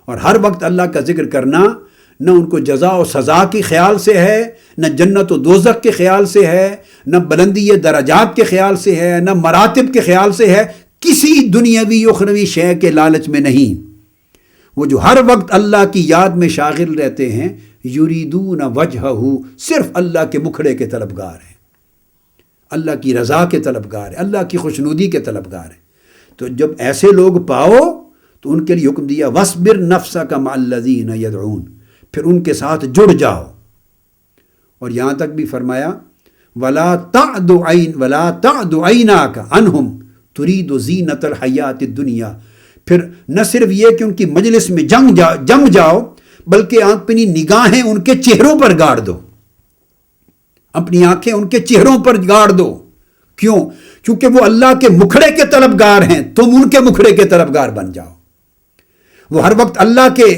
اور ہر وقت اللہ کا ذکر کرنا نہ ان کو جزا و سزا کے خیال سے ہے، نہ جنت و دوزخ کے خیال سے ہے، نہ بلندی درجات کے خیال سے ہے، نہ مراتب کے خیال سے ہے، کسی دنیاوی اخروی شے کے لالچ میں نہیں۔ وہ جو ہر وقت اللہ کی یاد میں شاغل رہتے ہیں، یریدون وجہہ، صرف اللہ کے مکھڑے کے طلبگار ہیں، اللہ کی رضا کے طلبگار ہیں، اللہ کی خوشنودی کے طلبگار ہیں۔ تو جب ایسے لوگ پاؤ تو ان کے لیے حکم دیا وَاصْبِرْ نَفْسَكَ مَعَ الَّذِينَ يَدْعُونَ، پھر ان کے ساتھ جڑ جاؤ۔ اور یہاں تک بھی فرمایا وَلَا تَعْدُ عَيْنَاكَ عَنْهُمْ تُرِيدُ زِينَةَ الْحَيَاةِ الدُّنْيَا، پھر نہ صرف یہ کہ ان کی مجلس میں جم جاؤ، بلکہ اپنی نگاہیں ان کے چہروں پر گاڑ دو، اپنی آنکھیں ان کے چہروں پر گاڑ دو۔ کیوں؟ کیونکہ وہ اللہ کے مکھڑے کے طلبگار ہیں، تم ان کے مکھڑے کے طلبگار بن جاؤ۔ وہ ہر وقت اللہ کے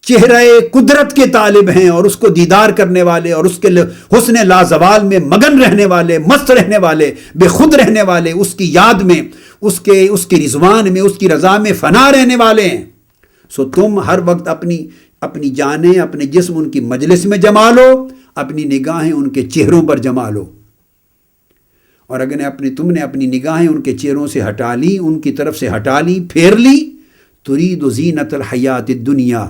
چہرہ قدرت کے طالب ہیں اور اس کو دیدار کرنے والے اور اس کے حسن لازوال میں مگن رہنے والے، مست رہنے والے، بے خود رہنے والے، اس کی یاد میں، اس کے رضوان میں، اس کی رضا میں فنا رہنے والے ہیں۔ سو تم ہر وقت اپنی جانیں، اپنے جسم ان کی مجلس میں جما لو، اپنی نگاہیں ان کے چہروں پر جما لو۔ اور اگر تم نے اپنی نگاہیں ان کے چہروں سے ہٹا لی، ان کی طرف سے ہٹا لی، پھیر لی، ترید زینت الحیات الدنیا،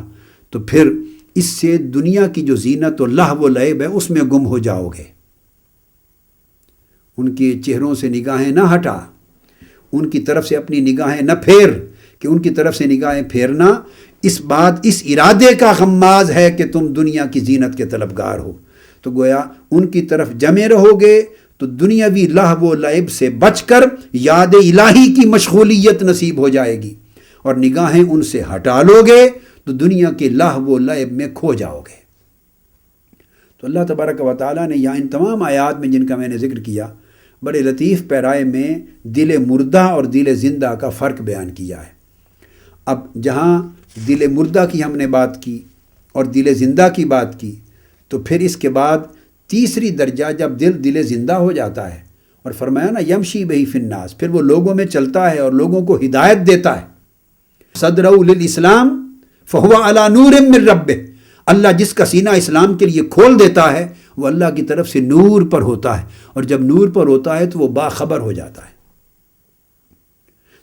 تو پھر اس سے دنیا کی جو زینت و لہو و لعب ہے اس میں گم ہو جاؤ گے۔ ان کے چہروں سے نگاہیں نہ ہٹا، ان کی طرف سے اپنی نگاہیں نہ پھیر، کہ ان کی طرف سے نگاہیں پھیرنا اس ارادے کا غماز ہے کہ تم دنیا کی زینت کے طلبگار ہو۔ تو گویا ان کی طرف جمے رہو گے تو دنیاوی لہو و لعب سے بچ کر یاد الہی کی مشغولیت نصیب ہو جائے گی، اور نگاہیں ان سے ہٹا لو گے تو دنیا کے لہو و لعب میں کھو جاؤ گے۔ تو اللہ تبارک و تعالیٰ نے یہاں ان تمام آیات میں جن کا میں نے ذکر کیا، بڑے لطیف پیرائے میں دل مردہ اور دل زندہ کا فرق بیان کیا ہے۔ اب جہاں دل مردہ کی ہم نے بات کی اور دل زندہ کی بات کی، تو پھر اس کے بعد تیسری درجہ جب دل زندہ ہو جاتا ہے، اور فرمایا نا یمشی بہی فی الناس، پھر وہ لوگوں میں چلتا ہے اور لوگوں کو ہدایت دیتا ہے۔ صدرہ للاسلام فہو علی نور من ربہ، اللہ جس کا سینہ اسلام کے لیے کھول دیتا ہے وہ اللہ کی طرف سے نور پر ہوتا ہے، اور جب نور پر ہوتا ہے تو وہ باخبر ہو جاتا ہے۔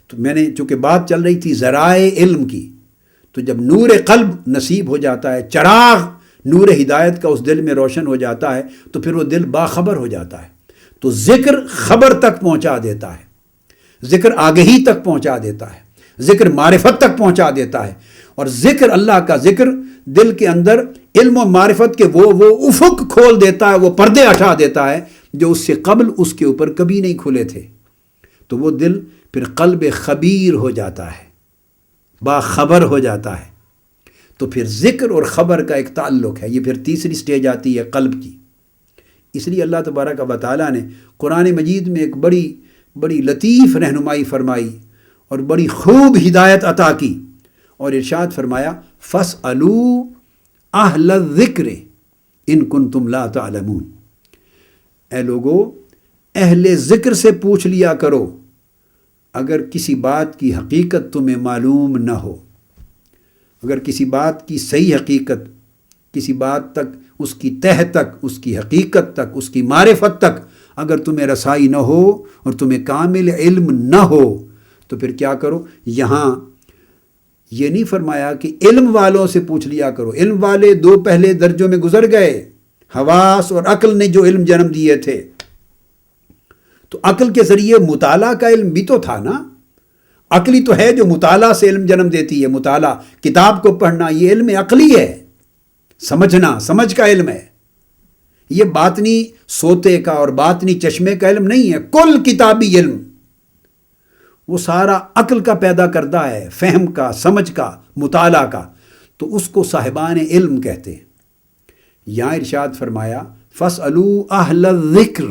تو میں نے چونکہ بات چل رہی تھی ذرائع علم کی، تو جب نور قلب نصیب ہو جاتا ہے، چراغ نور ہدایت کا اس دل میں روشن ہو جاتا ہے، تو پھر وہ دل باخبر ہو جاتا ہے۔ تو ذکر خبر تک پہنچا دیتا ہے، ذکر آگہی تک پہنچا دیتا ہے، ذکر معرفت تک پہنچا دیتا ہے، اور ذکر اللہ کا ذکر دل کے اندر علم و معرفت کے وہ افق کھول دیتا ہے، وہ پردے ہٹا دیتا ہے جو اس سے قبل اس کے اوپر کبھی نہیں کھلے تھے۔ تو وہ دل پھر قلب خبیر ہو جاتا ہے، باخبر ہو جاتا ہے۔ تو پھر ذکر اور خبر کا ایک تعلق ہے، یہ پھر تیسری سٹیج آتی ہے قلب کی۔ اس لیے اللہ تبارک و تعالیٰ نے قرآن مجید میں ایک بڑی لطیف رہنمائی فرمائی اور بڑی خوب ہدایت عطا کی، اور ارشاد فرمایا فَاسْأَلُوا أَهْلَ الذِّكْرِ إِن كُنتُمْ لَا تَعْلَمُونَ، اے لوگو اہل ذکر سے پوچھ لیا کرو اگر کسی بات کی حقیقت تمہیں معلوم نہ ہو، اگر کسی بات کی صحیح حقیقت، کسی بات تک، اس کی تہ تک، اس کی حقیقت تک، اس کی معرفت تک اگر تمہیں رسائی نہ ہو اور تمہیں کامل علم نہ ہو، تو پھر کیا کرو؟ یہاں یہ نہیں فرمایا کہ علم والوں سے پوچھ لیا کرو، علم والے دو پہلے درجوں میں گزر گئے، حواس اور عقل نے جو علم جنم دیے تھے، تو عقل کے ذریعے مطالعہ کا علم بھی تو تھا نا، عقلی تو ہے جو مطالعہ سے علم جنم دیتی ہے، مطالعہ کتاب کو پڑھنا یہ علم عقلی ہے، سمجھنا سمجھ کا علم ہے، یہ باطنی سوتے کا اور باطنی چشمے کا علم نہیں ہے، کل کتابی علم وہ سارا عقل کا پیدا کرتا ہے، فہم کا، سمجھ کا، مطالعہ کا، تو اس کو صاحبان علم کہتے ہیں۔ یہاں ارشاد فرمایا فَاسْأَلُوا أَهْلَ الذِّكْرِ،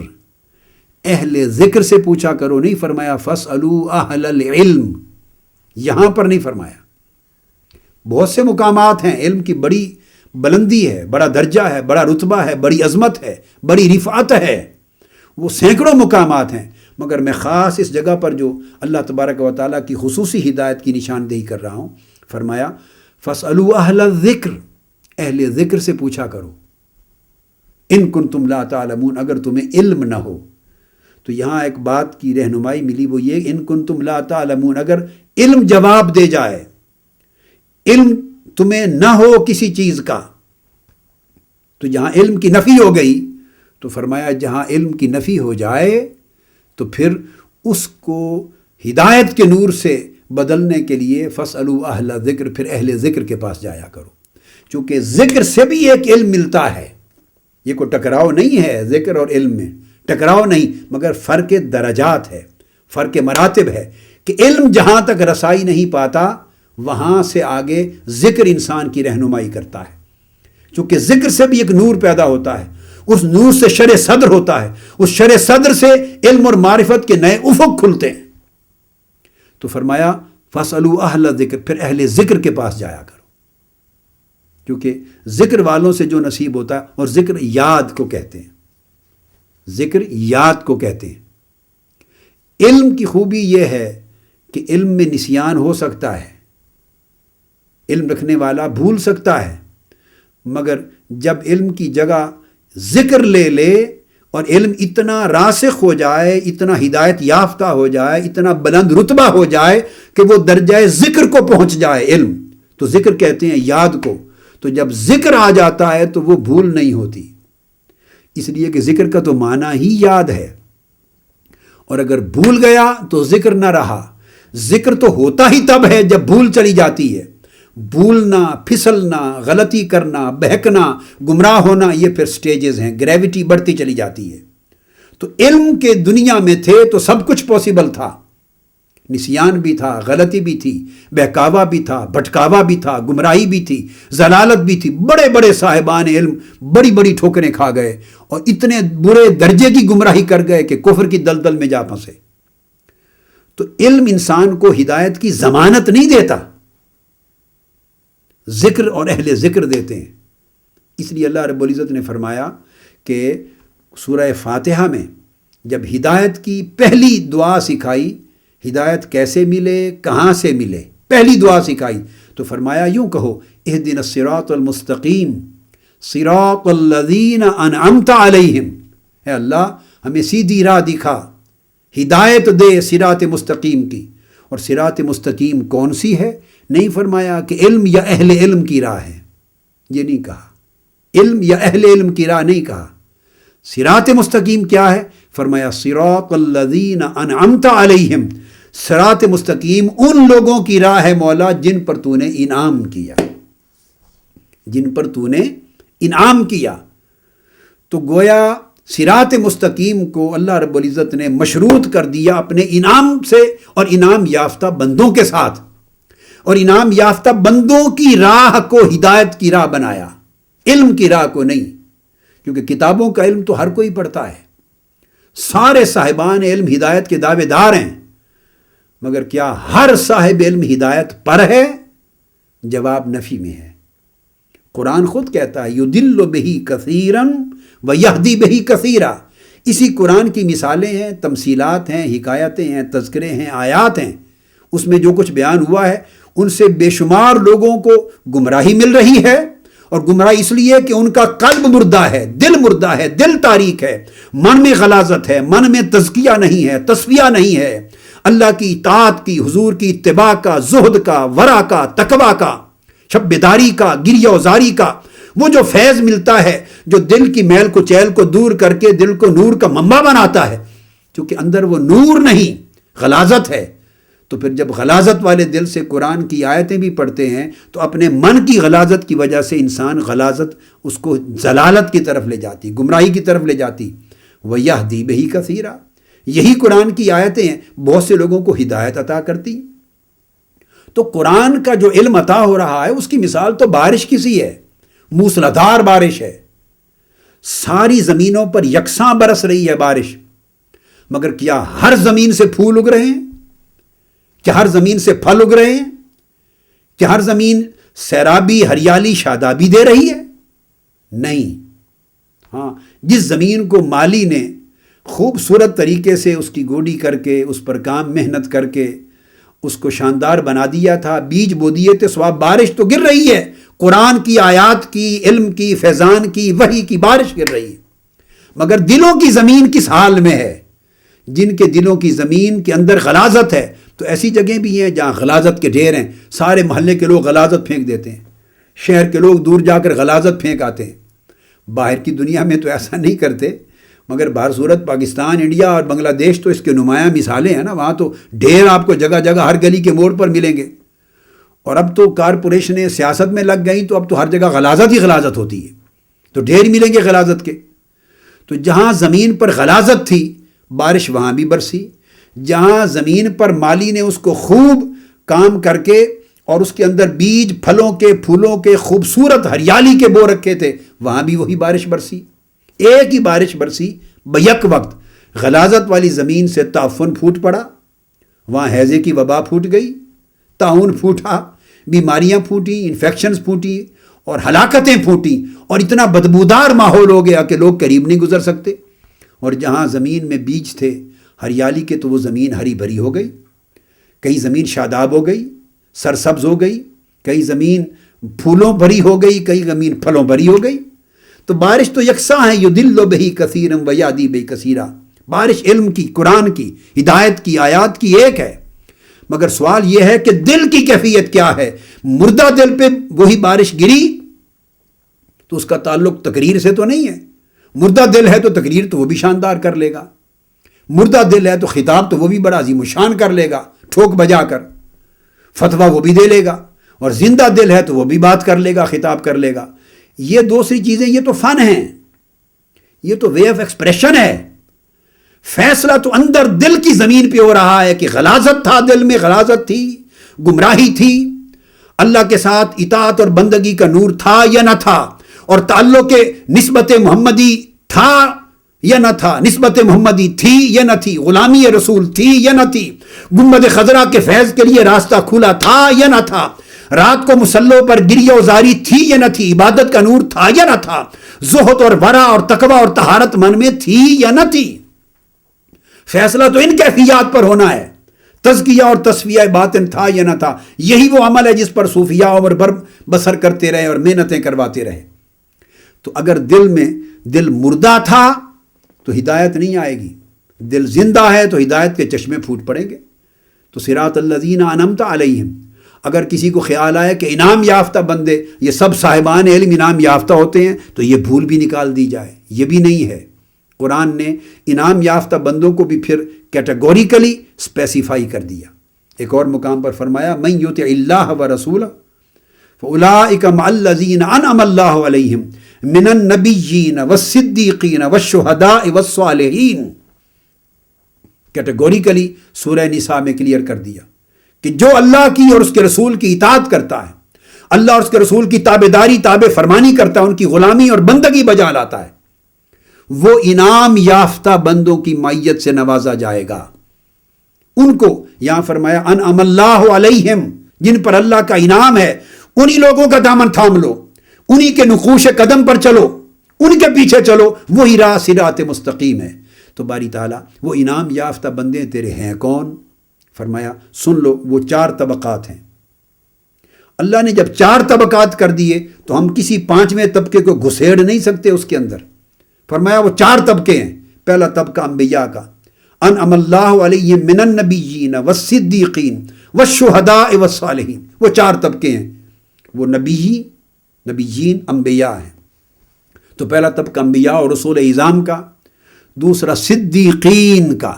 اہل ذکر سے پوچھا کرو، نہیں فرمایا فَاسْأَلُوا أَهْلَ الْعِلْمِ، یہاں پر نہیں فرمایا۔ بہت سے مقامات ہیں، علم کی بڑی بلندی ہے، بڑا درجہ ہے، بڑا رتبہ ہے، بڑی عظمت ہے، بڑی رفعت ہے، وہ سینکڑوں مقامات ہیں، مگر میں خاص اس جگہ پر جو اللہ تبارک و تعالیٰ کی خصوصی ہدایت کی نشاندہی کر رہا ہوں، فرمایا فَاسْأَلُوا أَهْلَ الذِّكْرِ، اہل ذکر سے پوچھا کرو، ان کنتم لا تعلمون، اگر تمہیں علم نہ ہو۔ تو یہاں ایک بات کی رہنمائی ملی، وہ یہ ان کنتم لا تعلمون، اگر علم جواب دے جائے، علم تمہیں نہ ہو کسی چیز کا، تو جہاں علم کی نفی ہو گئی، تو فرمایا جہاں علم کی نفی ہو جائے تو پھر اس کو ہدایت کے نور سے بدلنے کے لیے فَاسْأَلُوا أَهْلَ الذِّكْرِ، پھر اہل ذکر کے پاس جایا کرو، چونکہ ذکر سے بھی ایک علم ملتا ہے، یہ کوئی ٹکراؤ نہیں ہے، ذکر اور علم میں ٹکراؤ نہیں، مگر فرق درجات ہے، فرق مراتب ہے، کہ علم جہاں تک رسائی نہیں پاتا وہاں سے آگے ذکر انسان کی رہنمائی کرتا ہے، چونکہ ذکر سے بھی ایک نور پیدا ہوتا ہے، اس نور سے شرح صدر ہوتا ہے، اس شرح صدر سے علم اور معرفت کے نئے افق کھلتے ہیں۔ تو فرمایا فَاسْأَلُوا أَهْلَ الذِّكْرِ، پھر اہل ذکر کے پاس جایا کرو، کیونکہ ذکر والوں سے جو نصیب ہوتا ہے، اور ذکر یاد کو کہتے ہیں، ذکر یاد کو کہتے ہیں۔ علم کی خوبی یہ ہے کہ علم میں نسیان ہو سکتا ہے، علم رکھنے والا بھول سکتا ہے، مگر جب علم کی جگہ ذکر لے لے اور علم اتنا راسخ ہو جائے، اتنا ہدایت یافتہ ہو جائے، اتنا بلند رتبہ ہو جائے کہ وہ درجہ ذکر کو پہنچ جائے علم، تو ذکر کہتے ہیں یاد کو۔ تو جب ذکر آ جاتا ہے تو وہ بھول نہیں ہوتی، اس لیے کہ ذکر کا تو معنی ہی یاد ہے، اور اگر بھول گیا تو ذکر نہ رہا۔ ذکر تو ہوتا ہی تب ہے جب بھول چلی جاتی ہے، بھولنا، پھسلنا، غلطی کرنا، بہکنا، گمراہ ہونا، یہ پھر سٹیجز ہیں، گریوٹی بڑھتی چلی جاتی ہے۔ تو علم کے دنیا میں تھے تو سب کچھ پاسبل تھا، نسیان بھی تھا، غلطی بھی تھی، بہکاوا بھی تھا، بھٹکاوا بھی تھا، گمراہی بھی تھی، ضلالت بھی تھی۔ بڑے بڑے صاحبان علم بڑی بڑی ٹھوکریں کھا گئے اور اتنے برے درجے کی گمراہی کر گئے کہ کفر کی دلدل میں جا پھنسے۔ تو علم انسان کو ہدایت کی ضمانت نہیں دیتا، ذکر اور اہل ذکر دیتے ہیں۔ اس لیے اللہ رب العزت نے فرمایا کہ سورہ فاتحہ میں جب ہدایت کی پہلی دعا سکھائی، ہدایت کیسے ملے، کہاں سے ملے، پہلی دعا سکھائی تو فرمایا یوں کہو اہدنا الصراط المستقیم صراط الذین انعمت علیہم، اے اللہ ہمیں سیدھی راہ دکھا، ہدایت دے صراط مستقیم کی۔ اور صراط مستقیم کون سی ہے؟ نہیں فرمایا کہ علم یا اہل علم کی راہ ہے، یہ نہیں کہا، علم یا اہل علم کی راہ نہیں کہا۔ صراط مستقیم کیا ہے؟ فرمایا صراط الذین انعمت علیہم، صراط مستقیم ان لوگوں کی راہ ہے مولا جن پر تو نے انعام کیا، جن پر تو نے انعام کیا۔ تو گویا صراط مستقیم کو اللہ رب العزت نے مشروط کر دیا اپنے انعام سے اور انعام یافتہ بندوں کے ساتھ، اور انعام یافتہ بندوں کی راہ کو ہدایت کی راہ بنایا، علم کی راہ کو نہیں، کیونکہ کتابوں کا علم تو ہر کوئی پڑھتا ہے، سارے صاحبان علم ہدایت کے دعوے دار ہیں، مگر کیا ہر صاحب علم ہدایت پر ہے؟ جواب نفی میں ہے۔ قرآن خود کہتا ہے یضل بہ کثیرا ویہدی بہ کثیرا۔ اسی قرآن کی مثالیں ہیں، تمثیلات ہیں، حکایتیں ہیں، تذکرے ہیں، آیات ہیں، اس میں جو کچھ بیان ہوا ہے ان سے بے شمار لوگوں کو گمراہی مل رہی ہے، اور گمراہی اس لیے کہ ان کا قلب مردہ ہے، دل مردہ ہے، دل تاریک ہے، من میں غلاظت ہے، من میں تزکیہ نہیں ہے، تصفیہ نہیں ہے، اللہ کی اطاعت کی، حضور کی اتباع کا، زہد کا، ورع کا، تقویٰ کا، شب بیداری کا، گریہ وزاری کا، وہ جو فیض ملتا ہے جو دل کی میل کو چیل کو دور کر کے دل کو نور کا منبع بناتا ہے، کیونکہ اندر وہ نور نہیں غلاظت ہے۔ تو پھر جب غلاظت والے دل سے قرآن کی آیتیں بھی پڑھتے ہیں تو اپنے من کی غلاظت کی وجہ سے انسان غلاظت اس کو ضلالت کی طرف لے جاتی، گمراہی کی طرف لے جاتی۔ وَيَهْدِي بِهِ كَثِيرًا، یہی قرآن کی آیتیں ہیں بہت سے لوگوں کو ہدایت عطا کرتی۔ تو قرآن کا جو علم عطا ہو رہا ہے اس کی مثال تو بارش کی سی ہے، موسلادھار بارش ہے، ساری زمینوں پر یکساں برس رہی ہے بارش، مگر کیا ہر زمین سے پھول اگ رہے ہیں؟ کیا ہر زمین سے پھل اگ رہے ہیں؟ کیا ہر زمین سیرابی، ہریالی، شادابی دے رہی ہے؟ نہیں۔ ہاں، جس زمین کو مالی نے خوبصورت طریقے سے اس کی گوڈی کر کے، اس پر کام محنت کر کے اس کو شاندار بنا دیا تھا، بیج بو دیے تھے، سواب بارش تو گر رہی ہے، قرآن کی آیات کی، علم کی، فیضان کی، وحی کی بارش گر رہی ہے، مگر دلوں کی زمین کس حال میں ہے؟ جن کے دلوں کی زمین کے اندر غلاظت ہے۔ تو ایسی جگہیں بھی ہیں جہاں غلاظت کے ڈھیر ہیں، سارے محلے کے لوگ غلاظت پھینک دیتے ہیں، شہر کے لوگ دور جا کر غلاظت پھینک آتے ہیں۔ باہر کی دنیا میں تو ایسا نہیں کرتے، مگر باہر صورت پاکستان، انڈیا اور بنگلہ دیش تو اس کے نمایاں مثالیں ہیں نا، وہاں تو ڈھیر آپ کو جگہ جگہ ہر گلی کے موڑ پر ملیں گے۔ اور اب تو کارپوریشنیں سیاست میں لگ گئیں تو اب تو ہر جگہ غلاظت ہی غلاظت ہوتی ہے، تو ڈھیر ملیں گے غلاظت کے۔ تو جہاں زمین پر غلاظت تھی بارش وہاں بھی برسی، جہاں زمین پر مالی نے اس کو خوب کام کر کے اور اس کے اندر بیج، پھلوں کے، پھولوں کے، خوبصورت ہریالی کے بو رکھے تھے، وہاں بھی وہی بارش برسی، ایک ہی بارش برسی بیک وقت۔ غلاظت والی زمین سے تعفن پھوٹ پڑا، وہاں ہیضے کی وبا پھوٹ گئی، طاعون پھوٹا، بیماریاں پھوٹیں، انفیکشنز پھوٹی اور ہلاکتیں پھوٹیں، اور اتنا بدبودار ماحول ہو گیا کہ لوگ قریب نہیں گزر سکتے۔ اور جہاں زمین میں بیج تھے ہریالی کے تو وہ زمین ہری بھری ہو گئی، کئی زمین شاداب ہو گئی، سرسبز ہو گئی، کئی زمین پھولوں بھری ہو گئی، کئی زمین پھلوں بھری ہو گئی۔ تو بارش تو یکساں ہے، یضل بہ کثیرا ویہدی بہ کثیرا، بارش علم کی، قرآن کی، ہدایت کی، آیات کی ایک ہے، مگر سوال یہ ہے کہ دل کی کیفیت کیا ہے؟ مردہ دل پہ وہی بارش گری تو اس کا تعلق تقریر سے تو نہیں ہے، مردہ دل ہے تو تقریر تو وہ بھی شاندار کر لے گا، مردہ دل ہے تو خطاب تو وہ بھی بڑا عظیم الشان کر لے گا، ٹھوک بجا کر فتویٰ وہ بھی دے لے گا، اور زندہ دل ہے تو وہ بھی بات کر لے گا، خطاب کر لے گا۔ یہ دوسری چیزیں یہ تو فن ہیں، یہ تو وے آف ایکسپریشن ہے، فیصلہ تو اندر دل کی زمین پہ ہو رہا ہے کہ غلاظت تھا، دل میں غلاظت تھی، گمراہی تھی، اللہ کے ساتھ اطاعت اور بندگی کا نور تھا یا نہ تھا، اور تعلق نسبت محمدی تھا یا نہ تھا، نسبت محمدی تھی یا نہ تھی، غلامی رسول تھی یا نہ تھی، گنبد خضرا کے فیض کے لیے راستہ کھلا تھا یا نہ تھا، رات کو مسلوں پر گریہ و زاری تھی یا نہ تھی، عبادت کا نور تھا یا نہ تھا، زہد اور ورع اور تقوی اور طہارت من میں تھی یا نہ تھی۔ فیصلہ تو ان کیفیات پر ہونا ہے، تزکیہ اور تصفیہ باطن تھا یا نہ تھا۔ یہی وہ عمل ہے جس پر صوفیاء عمر بھر بسر کرتے رہے اور محنتیں کرواتے رہے۔ تو اگر دل مردہ تھا تو ہدایت نہیں آئے گی، دل زندہ ہے تو ہدایت کے چشمے پھوٹ پڑیں گے۔ تو صراط الذین انعمت علیہم، اگر کسی کو خیال آئے کہ انعام یافتہ بندے یہ سب صاحبان علم انعام یافتہ ہوتے ہیں تو یہ بھول بھی نکال دی جائے، یہ بھی نہیں ہے۔ قرآن نے انعام یافتہ بندوں کو بھی پھر کیٹیگوریکلی اسپیسیفائی کر دیا۔ ایک اور مقام پر فرمایا من یطع اللہ ورسولہ فاولئک مع الذین انعم اللہ علیہم من النبیین والصدیقین والشہداء والصالحین۔ کیٹیگوریکلی سورہ نساء میں کلیئر کر دیا کہ جو اللہ کی اور اس کے رسول کی اطاعت کرتا ہے، اللہ اور اس کے رسول کی تابعداری تابع فرمانی کرتا ہے، ان کی غلامی اور بندگی بجا لاتا ہے، وہ انعام یافتہ بندوں کی معیت سے نوازا جائے گا۔ ان کو یہاں فرمایا انعم اللہ علیہم، جن پر اللہ کا انعام ہے، انہی لوگوں کا دامن تھام لو، انہی کے نقوش قدم پر چلو، ان کے پیچھے چلو، وہی راہ صراط مستقیم ہے۔ تو باری تعالیٰ وہ انعام یافتہ بندے تیرے ہیں کون؟ فرمایا سن لو، وہ 4 طبقات ہیں۔ اللہ نے جب 4 طبقات کر دیے تو ہم کسی 5ویں طبقے کو گھسیڑ نہیں سکتے اس کے اندر۔ فرمایا وہ 4 طبقے ہیں۔ پہلا طبقہ انبیاء کا، انعم اللہ علیہم من النبیین والصدیقین والشہداء والصالحین، وہ 4 طبقے ہیں۔ وہ نبیین انبیاء ہیں۔ تو پہلا طبقہ انبیاء اور رسول اعظام کا، دوسرا صدیقین کا،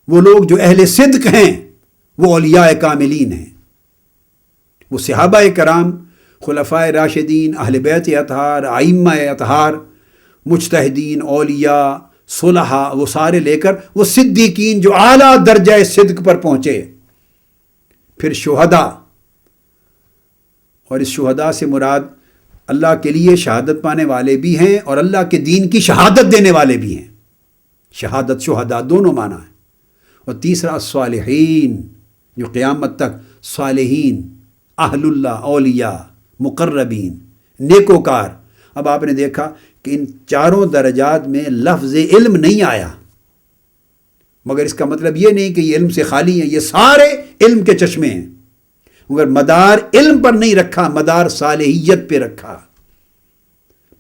وہ لوگ جو اہل صدق ہیں، وہ اولیاء کاملین ہیں، وہ صحابہ کرام، خلفائے راشدین، اہل بیت اطہار، ائمہ اطہار، مجتہدین، اولیاء، صلحاء، وہ سارے لے کر وہ صدیقین جو اعلیٰ درجہ صدق پر پہنچے۔ پھر شہداء، اور اس شہداء سے مراد اللہ کے لیے شہادت پانے والے بھی ہیں اور اللہ کے دین کی شہادت دینے والے بھی ہیں۔ شہادت شہداء دونوں معنی ہیں۔ اور تیسرا صالحین، جو قیامت تک صالحین، اہل اللہ، اولیاء، مقربین، نیکوکار۔ اب آپ نے دیکھا کہ ان 4 درجات میں لفظ علم نہیں آیا، مگر اس کا مطلب یہ نہیں کہ یہ علم سے خالی ہیں، یہ سارے علم کے چشمے ہیں، مگر مدار علم پر نہیں رکھا، مدار صالحیت پہ رکھا،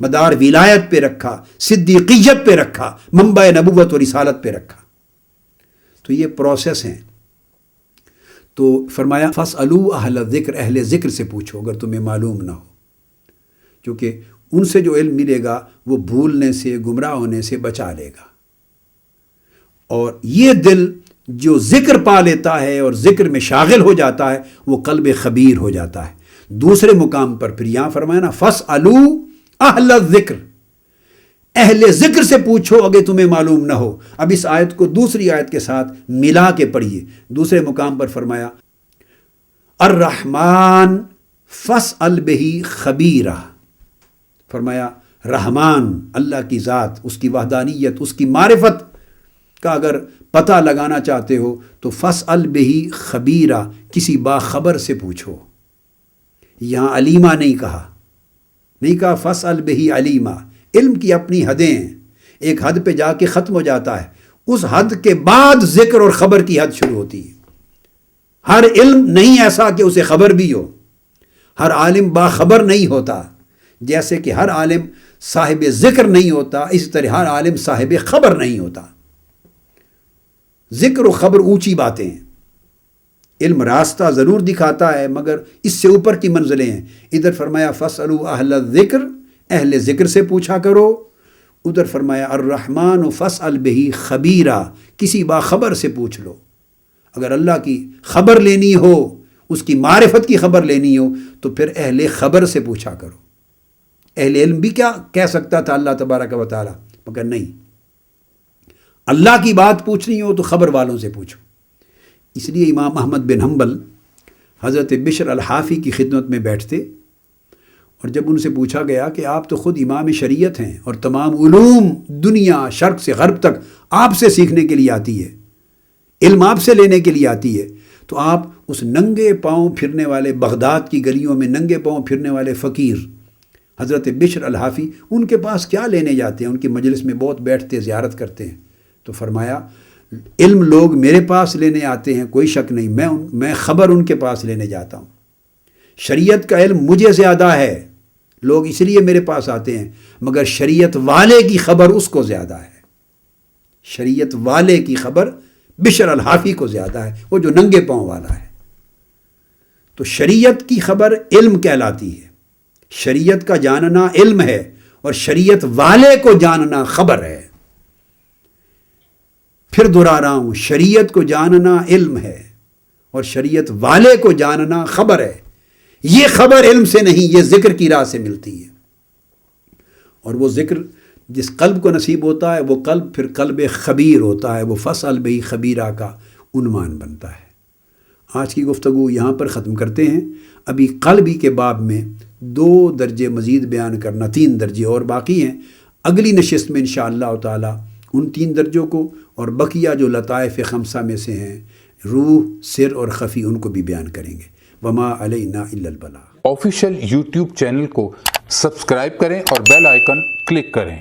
مدار ولایت پہ رکھا، صدیقیت پہ رکھا، منبع نبوت و رسالت پہ رکھا۔ تو یہ پروسیس ہیں۔ تو فرمایا فاسألوا اہل الذکر، اہل ذکر سے پوچھو اگر تمہیں معلوم نہ ہو، کیونکہ ان سے جو علم ملے گا وہ بھولنے سے، گمراہ ہونے سے بچا لے گا۔ اور یہ دل جو ذکر پا لیتا ہے اور ذکر میں شاغل ہو جاتا ہے وہ قلب خبیر ہو جاتا ہے۔ دوسرے مقام پر پھر یہاں فرمایا نا فاسألوا اہل الذکر، اہل ذکر سے پوچھو اگر تمہیں معلوم نہ ہو۔ اب اس آیت کو دوسری آیت کے ساتھ ملا کے پڑھیے۔ دوسرے مقام پر فرمایا الرحمن فاسأل بہ خبیرہ، فرمایا رحمان اللہ کی ذات، اس کی وحدانیت، اس کی معرفت کا اگر پتہ لگانا چاہتے ہو تو فاسأل بہ خبیرہ، کسی باخبر سے پوچھو۔ یہاں علیمہ نہیں کہا فاسأل بہ علیمہ۔ علم کی اپنی حدیں ہیں، ایک حد پہ جا کے ختم ہو جاتا ہے، اس حد کے بعد ذکر اور خبر کی حد شروع ہوتی ہے۔ ہر علم نہیں ایسا کہ اسے خبر بھی ہو، ہر عالم باخبر نہیں ہوتا، جیسے کہ ہر عالم صاحب ذکر نہیں ہوتا، اس طرح ہر عالم صاحب خبر نہیں ہوتا۔ ذکر و خبر اونچی باتیں ہیں، علم راستہ ضرور دکھاتا ہے مگر اس سے اوپر کی منزلیں ہیں۔ ادھر فرمایا فاسألوا اہل الذکر، اہل ذکر سے پوچھا کرو، ادھر فرمایا الرحمن فاسأل بہ خبیرہ، کسی باخبر سے پوچھ لو۔ اگر اللہ کی خبر لینی ہو، اس کی معرفت کی خبر لینی ہو تو پھر اہل خبر سے پوچھا کرو۔ اہل علم بھی کیا کہہ سکتا تھا اللہ تبارک و تعالی، مگر نہیں، اللہ کی بات پوچھنی ہو تو خبر والوں سے پوچھو۔ اس لیے امام احمد بن حنبل حضرت بشر الحافی کی خدمت میں بیٹھتے، اور جب ان سے پوچھا گیا کہ آپ تو خود امام شریعت ہیں اور تمام علوم دنیا شرق سے غرب تک آپ سے سیکھنے کے لیے آتی ہے، علم آپ سے لینے کے لیے آتی ہے، تو آپ اس ننگے پاؤں پھرنے والے بغداد کی گلیوں میں ننگے پاؤں پھرنے والے فقیر حضرت بشر الحافی ان کے پاس کیا لینے جاتے ہیں؟ ان کی مجلس میں بہت بیٹھتے، زیارت کرتے ہیں۔ تو فرمایا علم لوگ میرے پاس لینے آتے ہیں، کوئی شک نہیں، میں خبر ان کے پاس لینے جاتا ہوں۔ شریعت کا علم مجھے زیادہ ہے، لوگ اس لیے میرے پاس آتے ہیں، مگر شریعت والے کی خبر اس کو زیادہ ہے۔ شریعت والے کی خبر بشر الحافی کو زیادہ ہے، وہ جو ننگے پاؤں والا ہے۔ تو شریعت کی خبر علم کہلاتی ہے، شریعت کا جاننا علم ہے، اور شریعت والے کو جاننا خبر ہے۔ پھر دہرا رہا ہوں، شریعت کو جاننا علم ہے اور شریعت والے کو جاننا خبر ہے۔ یہ خبر علم سے نہیں، یہ ذکر کی راہ سے ملتی ہے، اور وہ ذکر جس قلب کو نصیب ہوتا ہے وہ قلب پھر قلب خبیر ہوتا ہے، وہ فصل بہی خبیرہ کا عنوان بنتا ہے۔ آج کی گفتگو یہاں پر ختم کرتے ہیں۔ ابھی قلبی کے باب میں 2 درجے مزید بیان کرنا، 3 درجے اور باقی ہیں۔ اگلی نشست میں انشاءاللہ تعالی ان 3 درجوں کو اور بقیہ جو لطائف خمسہ میں سے ہیں، روح، سر اور خفی، ان کو بھی بیان کریں گے۔ وما علینا الا البلاغ۔ آفیشیل یوٹیوب چینل کو سبسکرائب کریں اور بیل آئیکن کلک کریں۔